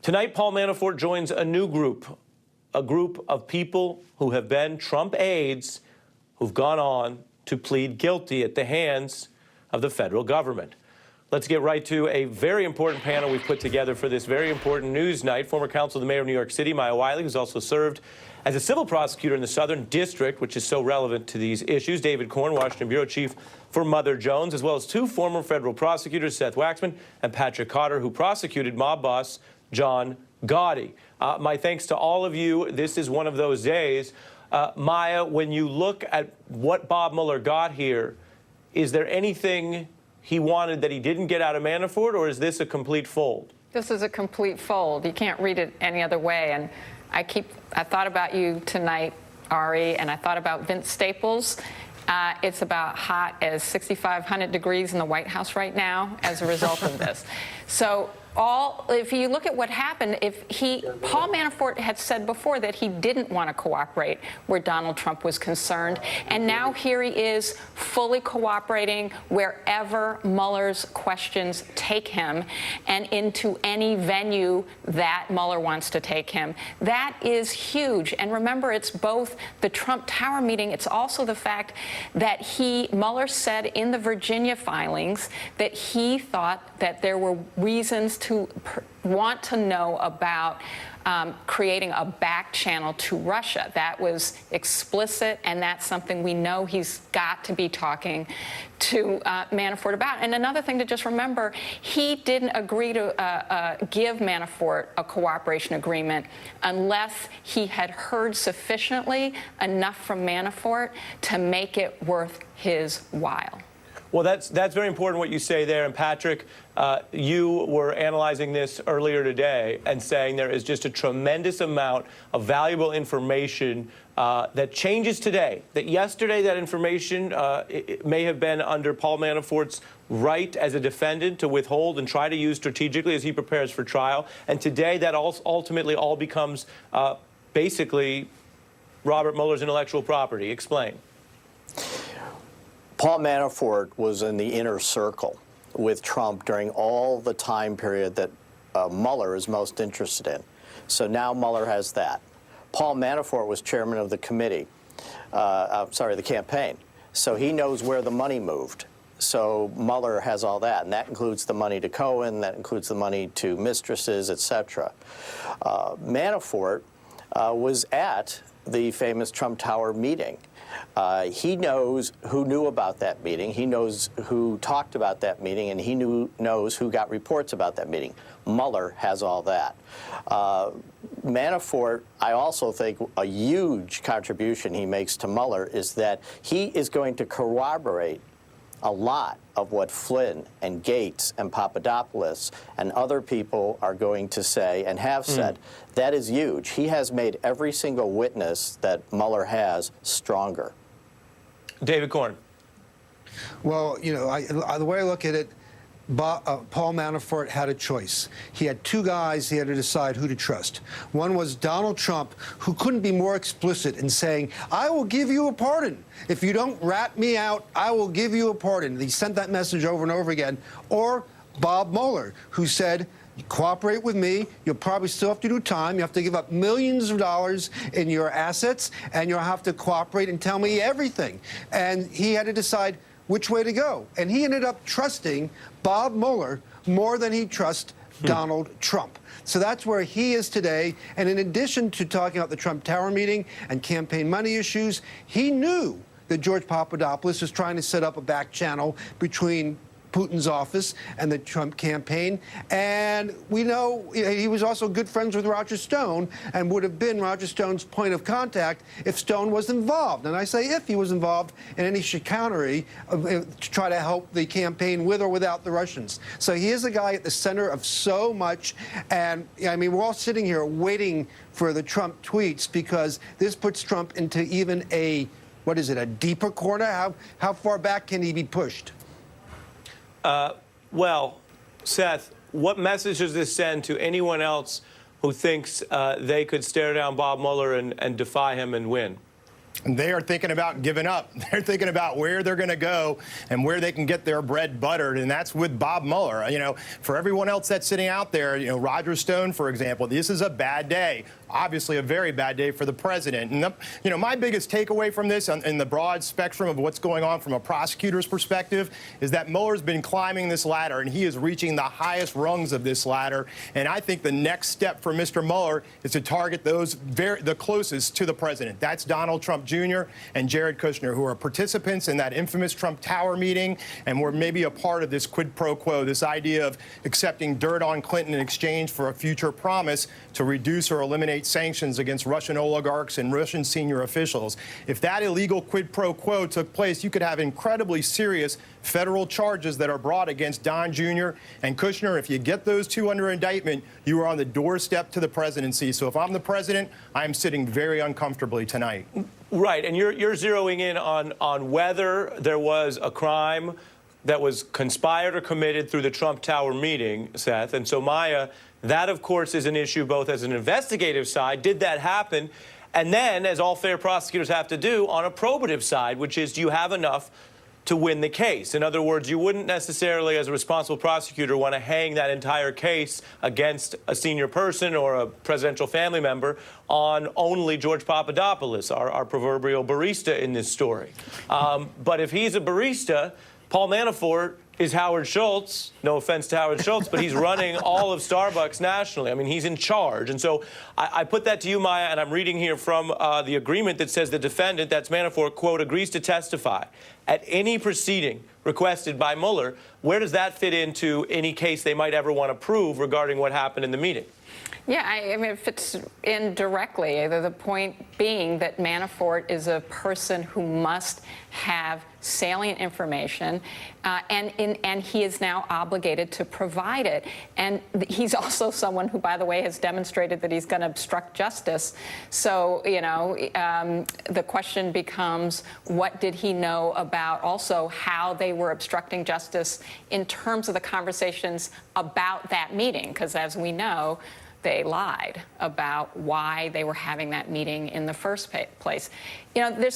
Tonight, Paul Manafort joins a new group, a group of people who have been Trump aides who've gone on to plead guilty at the hands of the federal government. Let's get right to a very important panel we've put together for this very important news night. Former counsel to the mayor of New York City, Maya Wiley, who's also served as a civil prosecutor in the Southern District, which is so relevant to these issues. David Corn, Washington bureau chief for Mother Jones, as well as two former federal prosecutors, Seth Waxman and Patrick Cotter, who prosecuted mob boss John Gotti. My thanks to all of you. This is one of those days. Maya, when you look at what Bob Mueller got here, is there anything he wanted that he didn't get out of Manafort, or is this a complete fold? This is a complete fold. You can't read it any other way. And I thought about you tonight, Ari, and I thought about Vince Staples. It's about hot as 6,500 degrees in the White House right now as a result of this. So if you look at what happened, Paul Manafort had said before that he didn't want to cooperate where Donald Trump was concerned, and now here he is fully cooperating wherever Mueller's questions take him and into any venue that Mueller wants to take him. That is huge. And remember, it's both the Trump Tower meeting, it's also the fact that Mueller said in the Virginia filings that he thought that there were reasons to want to know about creating a back channel to Russia. That was explicit, and that's something we know he's got to be talking to Manafort about. And another thing to just remember, he didn't agree to give Manafort a cooperation agreement unless he had heard sufficiently enough from Manafort to make it worth his while. Well, that's very important what you say there. And Patrick, you were analyzing this earlier today and saying there is just a tremendous amount of valuable information that changes today. That yesterday that information it may have been under Paul Manafort's right as a defendant to withhold and try to use strategically as he prepares for trial. And today that ultimately all becomes basically Robert Mueller's intellectual property. Explain. Paul Manafort was in the inner circle with Trump during all the time period that Mueller is most interested in. So now Mueller has that. Paul Manafort was chairman of the committee, the campaign. So he knows where the money moved. So Mueller has all that, and that includes the money to Cohen, that includes the money to mistresses, etc. Manafort was at the famous Trump Tower meeting. He knows who knew about that meeting. He knows who talked about that meeting, and he knows who got reports about that meeting. Mueller has all that. Manafort, I also think a huge contribution he makes to Mueller is that he is going to corroborate a lot of what Flynn and Gates and Papadopoulos and other people are going to say and have said. That is huge. He has made every single witness that Mueller has stronger. David Corn. Well, you know, the way I look at it, Paul Manafort had a choice. He had two guys he had to decide who to trust. One was Donald Trump, who couldn't be more explicit in saying, I will give you a pardon. If you don't rat me out, I will give you a pardon. He sent that message over and over again. Or Bob Mueller, who said, cooperate with me, you'll probably still have to do time, you have to give up millions of dollars in your assets, and you'll have to cooperate and tell me everything. And he had to decide which way to go. And he ended up trusting Bob Mueller more than he trusts Donald Trump. So that's where he is today. And in addition to talking about the Trump Tower meeting and campaign money issues, he knew that George Papadopoulos was trying to set up a back channel between Putin's office and the Trump campaign. And we know he was also good friends with Roger Stone and would have been Roger Stone's point of contact if Stone was involved. And I say if he was involved in any chicanery to try to help the campaign with or without the Russians. So he is a guy at the center of so much. And I mean, we're all sitting here waiting for the Trump tweets because this puts Trump into even a deeper corner? How far back can he be pushed? Well, Seth, what message does this send to anyone else who thinks they could stare down Bob Mueller and defy him and win? They are thinking about giving up. They're thinking about where they're going to go and where they can get their bread buttered, and that's with Bob Mueller. You know, for everyone else that's sitting out there, you know, Roger Stone, for example, this is a bad day. Obviously, a very bad day for the president. And, you know, my biggest takeaway from this in the broad spectrum of what's going on from a prosecutor's perspective is that Mueller's been climbing this ladder, and he is reaching the highest rungs of this ladder. And I think the next step for Mr. Mueller is to target those the closest to the president. That's Donald Trump Jr. and Jared Kushner, who are participants in that infamous Trump Tower meeting and were maybe a part of this quid pro quo, this idea of accepting dirt on Clinton in exchange for a future promise to reduce or eliminate sanctions against Russian oligarchs and Russian senior officials. If that illegal quid pro quo took place, you could have incredibly serious federal charges that are brought against Don Jr. and Kushner. If you get those two under indictment, you are on the doorstep to the presidency. So if I'm the president, I'm sitting very uncomfortably tonight. Right, and you're zeroing in on whether there was a crime that was conspired or committed through the Trump Tower meeting, Seth. And so, Maya, that, of course, is an issue both as an investigative side. Did that happen? And then, as all fair prosecutors have to do, on a probative side, which is, do you have enough to win the case? In other words, you wouldn't necessarily, as a responsible prosecutor, want to hang that entire case against a senior person or a presidential family member on only George Papadopoulos, our proverbial barista in this story. But if he's a barista, Paul Manafort is Howard Schultz. No offense to Howard Schultz, but he's running all of Starbucks nationally. I mean, he's in charge. And so I put that to you, Maya, and I'm reading here from the agreement that says the defendant, that's Manafort, quote, agrees to testify at any proceeding requested by Mueller. Where does that fit into any case they might ever want to prove regarding what happened in the meeting? Yeah, I mean, it fits in directly. The point being that Manafort is a person who must have salient information, and he is now obligated to provide it. And he's also someone who, by the way, has demonstrated that he's going to obstruct justice. So, you know, the question becomes, what did he know about also how they were obstructing justice in terms of the conversations about that meeting? Because as we know, they lied about why they were having that meeting in the first place. You know,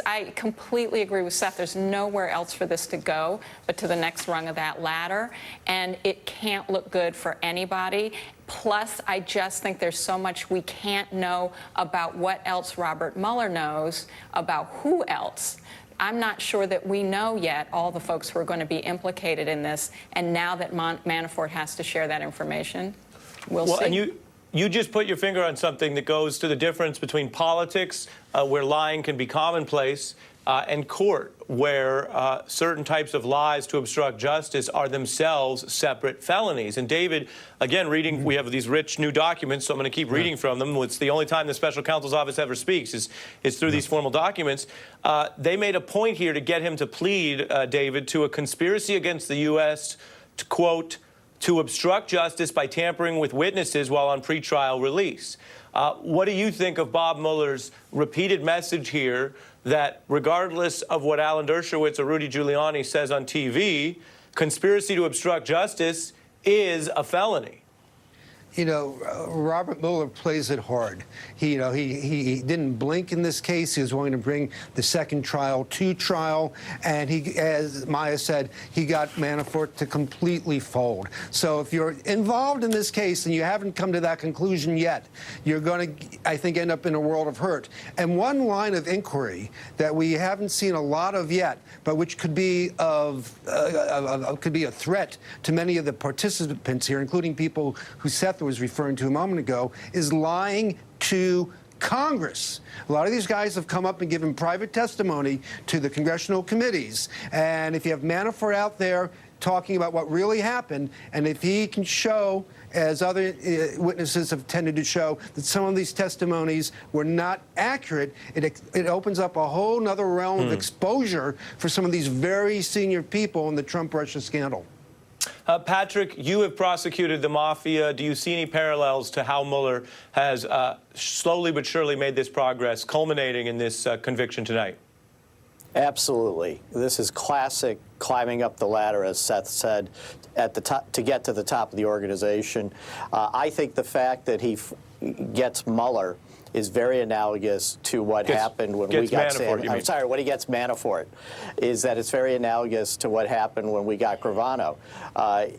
I completely agree with Seth. There's nowhere else for this to go but to the next rung of that ladder, and it can't look good for anybody. Plus, I just think there's so much we can't know about what else Robert Mueller knows about who else. I'm not sure that we know yet all the folks who are going to be implicated in this, and now that Manafort has to share that information, we'll see. And you just put your finger on something that goes to the difference between politics, where lying can be commonplace, and court, where certain types of lies to obstruct justice are themselves separate felonies. And David, again, reading, we have these rich new documents, so I'm going to keep reading from them. It's the only time the special counsel's office ever speaks is through these formal documents. They made a point here to get him to plead, David, to a conspiracy against the U.S. to, quote, to obstruct justice by tampering with witnesses while on pretrial release. What do you think of Bob Mueller's repeated message here that regardless of what Alan Dershowitz or Rudy Giuliani says on TV, conspiracy to obstruct justice is a felony? You know, Robert Mueller plays it hard. He didn't blink in this case. He was willing to bring the second trial to trial, and he, as Maya said, he got Manafort to completely fold. So if you're involved in this case and you haven't come to that conclusion yet, you're going to, I think, end up in a world of hurt. And one line of inquiry that we haven't seen a lot of yet, but which could be could be a threat to many of the participants here, including people who Seth was referring to a moment ago, is lying to Congress. A lot of these guys have come up and given private testimony to the congressional committees. And if you have Manafort out there talking about what really happened, and if he can show, as other witnesses have tended to show, that some of these testimonies were not accurate, it opens up a whole nother realm of exposure for some of these very senior people in the Trump-Russia scandal. Patrick, you have prosecuted the mafia. Do you see any parallels to how Mueller has slowly but surely made this progress, culminating in this conviction tonight? Absolutely. This is classic climbing up the ladder, as Seth said, at the top, to get to the top of the organization. I think the fact that he gets Mueller is very analogous to what happened when we got Manafort, I'm sorry, when he gets Manafort, is that it's very analogous to what happened when we got Gravano.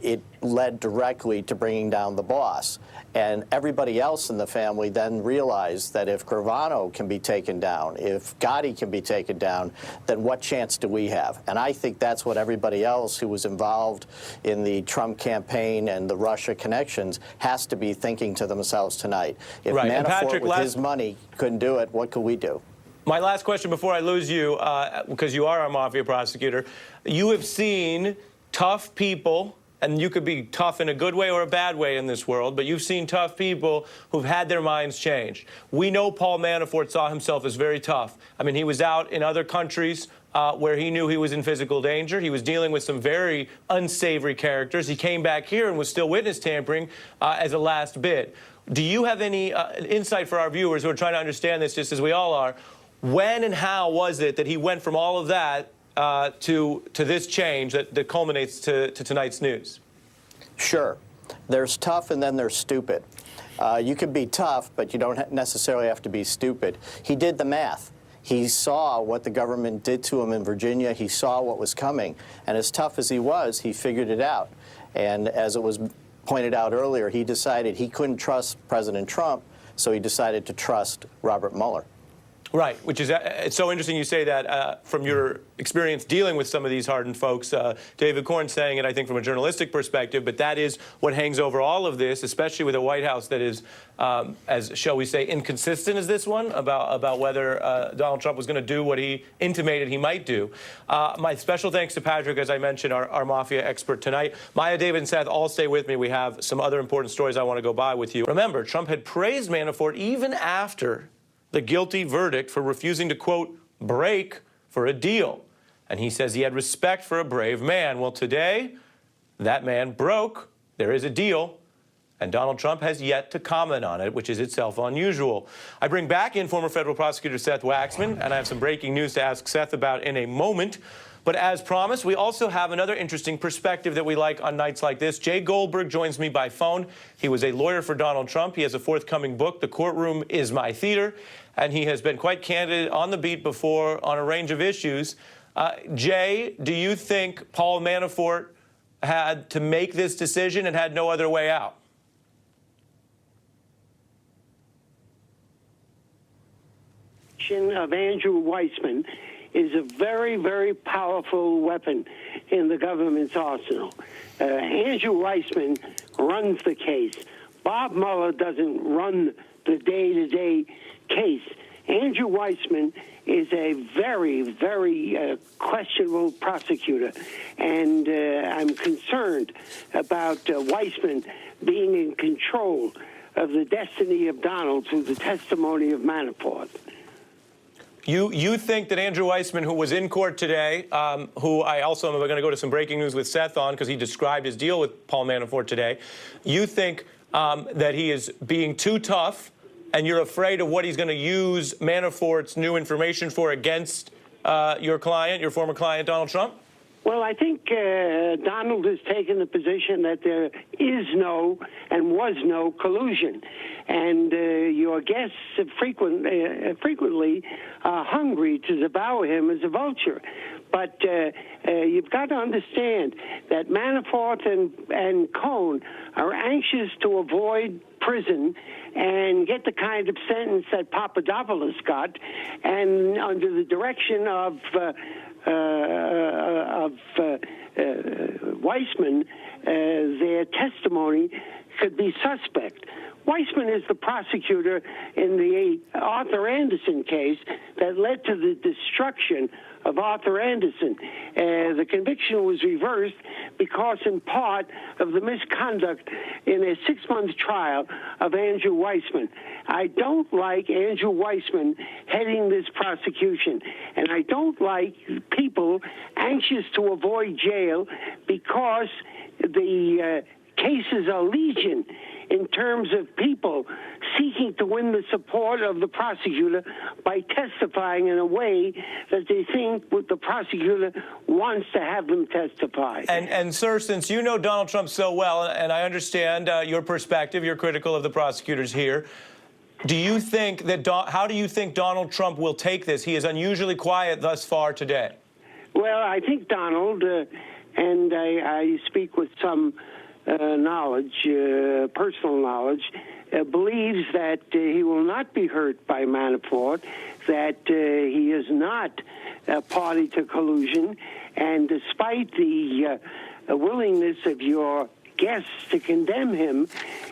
It led directly to bringing down the boss. And everybody else in the family then realized that if Gravano can be taken down, if Gotti can be taken down, then what chance do we have? And I think that's what everybody else who was involved in the Trump campaign and the Russia connections has to be thinking to themselves tonight. If Right. And Manafort Patrick, with his money couldn't do it, what could we do? My last question before I lose you, because you are a mafia prosecutor, you have seen tough people, and you could be tough in a good way or a bad way in this world, but you've seen tough people who've had their minds changed. We know Paul Manafort saw himself as very tough. I mean, he was out in other countries where he knew he was in physical danger. He was dealing with some very unsavory characters. He came back here and was still witness tampering as a last bid. Do you have any insight for our viewers who are trying to understand this just as we all are? When and how was it that he went from all of that to this change that culminates to tonight's news? Sure. There's tough and then there's stupid. You can be tough, but you don't necessarily have to be stupid. He did the math. He saw what the government did to him in Virginia. He saw what was coming. And as tough as he was, he figured it out. And as it was pointed out earlier, he decided he couldn't trust President Trump, so he decided to trust Robert Mueller. Right, which is it's so interesting you say that from your experience dealing with some of these hardened folks. David Corn saying it, I think, from a journalistic perspective, but that is what hangs over all of this, especially with a White House that is, as shall we say, inconsistent as this one about whether Donald Trump was going to do what he intimated he might do. My special thanks to Patrick, as I mentioned, our mafia expert tonight. Maya, David, and Seth, all stay with me. We have some other important stories I want to go by with you. Remember, Trump had praised Manafort even after the guilty verdict for refusing to, quote, break for a deal. And he says he had respect for a brave man. Well, today, that man broke. There is a deal. And Donald Trump has yet to comment on it, which is itself unusual. I bring back in former federal prosecutor Seth Waxman, and I have some breaking news to ask Seth about in a moment. But as promised, we also have another interesting perspective that we like on nights like this. Jay Goldberg joins me by phone. He was a lawyer for Donald Trump. He has a forthcoming book, The Courtroom is My Theater, and he has been quite candid on the beat before on a range of issues. Jay, do you think Paul Manafort had to make this decision and had no other way out? Of Andrew Waxman is a very, very powerful weapon in the government's arsenal. Andrew Waxman runs the case. Bob Mueller doesn't run the day-to-day case. Andrew Waxman is a very, very questionable prosecutor, and I'm concerned about Waxman being in control of the destiny of Donald through the testimony of Manafort. You think that Andrew Waxman, who was in court today, who I also am going to go to some breaking news with Seth on because he described his deal with Paul Manafort today, you think that he is being too tough and you're afraid of what he's going to use Manafort's new information for against your client, your former client, Donald Trump? Well, I think Donald has taken the position that there is no and was no collusion. And your guests frequently are hungry to devour him as a vulture. But you've got to understand that Manafort and Cohn are anxious to avoid prison and get the kind of sentence that Papadopoulos got, and under the direction of Waxman, their testimony could be suspect. Waxman is the prosecutor in the Arthur Anderson case that led to the destruction of Arthur Anderson. The conviction was reversed because, in part, of the misconduct in a 6-month trial of Andrew Waxman. I don't like Andrew Waxman heading this prosecution, and I don't like people anxious to avoid jail because the cases are legion in terms of people seeking to win the support of the prosecutor by testifying in a way that they think the prosecutor wants to have them testify. And sir, since you know Donald Trump so well, and I understand your perspective, you're critical of the prosecutors here, Do you think that, how do you think Donald Trump will take this? He is unusually quiet thus far today. Well, I think Donald, and I speak with some knowledge, personal knowledge, believes that he will not be hurt by Manafort, that he is not a party to collusion, and despite the willingness of your guests to condemn him,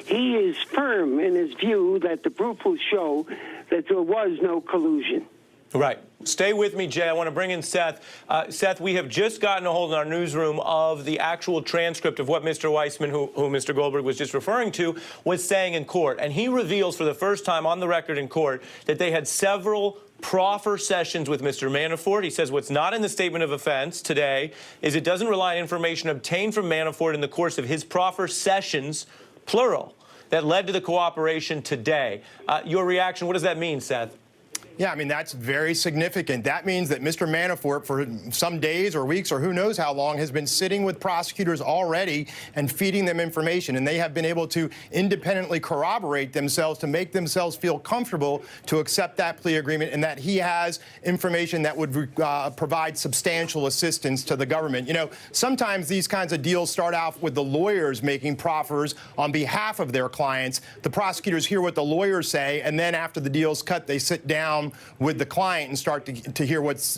he is firm in his view that the proof will show that there was no collusion. Right. Stay with me, Jay. I want to bring in Seth. Seth, we have just gotten a hold in our newsroom of the actual transcript of what Mr. Waxman, who Mr. Goldberg was just referring to, was saying in court. And he reveals for the first time on the record in court that they had several proffer sessions with Mr. Manafort. He says what's not in the statement of offense today is it doesn't rely on information obtained from Manafort in the course of his proffer sessions, plural, that led to the cooperation today. Your reaction, what does that mean, Seth? Yeah, I mean, that's very significant. That means that Mr. Manafort, for some days or weeks or who knows how long, has been sitting with prosecutors already and feeding them information. And they have been able to independently corroborate themselves to make themselves feel comfortable to accept that plea agreement, and that he has information that would provide substantial assistance to the government. You know, sometimes these kinds of deals start off with the lawyers making proffers on behalf of their clients. The prosecutors hear what the lawyers say, and then after the deal's cut, they sit down with the client and start to hear what's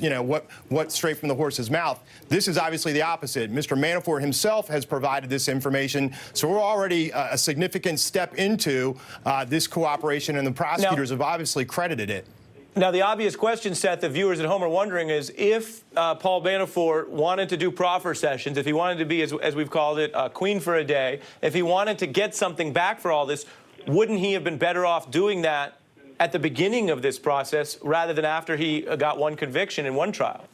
straight from the horse's mouth. This is obviously the opposite. Mr. Manafort himself has provided this information, so we're already a significant step into this cooperation, and the prosecutors have obviously credited it. Now, the obvious question, Seth, the viewers at home are wondering is if Paul Manafort wanted to do proffer sessions, if he wanted to be, as we've called it, queen for a day, if he wanted to get something back for all this, wouldn't he have been better off doing that at the beginning of this process rather than after he got one conviction in one trial?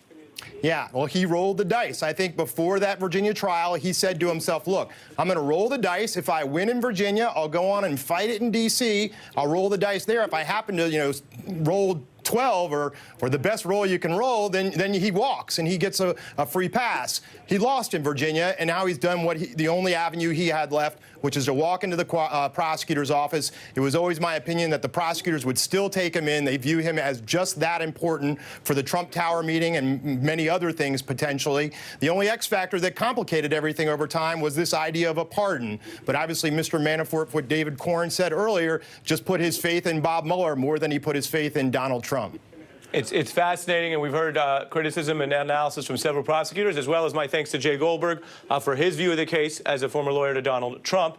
Yeah, well, he rolled the dice. I think before that Virginia trial, he said to himself, look, I'm going to roll the dice. If I win in Virginia, I'll go on and fight it in D.C. I'll roll the dice there. If I happen to, roll 12 or the best roll you can roll, then he walks and he gets a free pass. He lost in Virginia, and now he's done the only avenue he had left, which is to walk into the prosecutor's office. It was always my opinion that the prosecutors would still take him in. They view him as just that important for the Trump Tower meeting and many other things potentially. The only X factor that complicated everything over time was this idea of a pardon. But obviously, Mr. Manafort, what David Corn said earlier, just put his faith in Bob Mueller more than he put his faith in Donald Trump. It's fascinating, and we've heard criticism and analysis from several prosecutors, as well as my thanks to Jay Goldberg for his view of the case as a former lawyer to Donald Trump.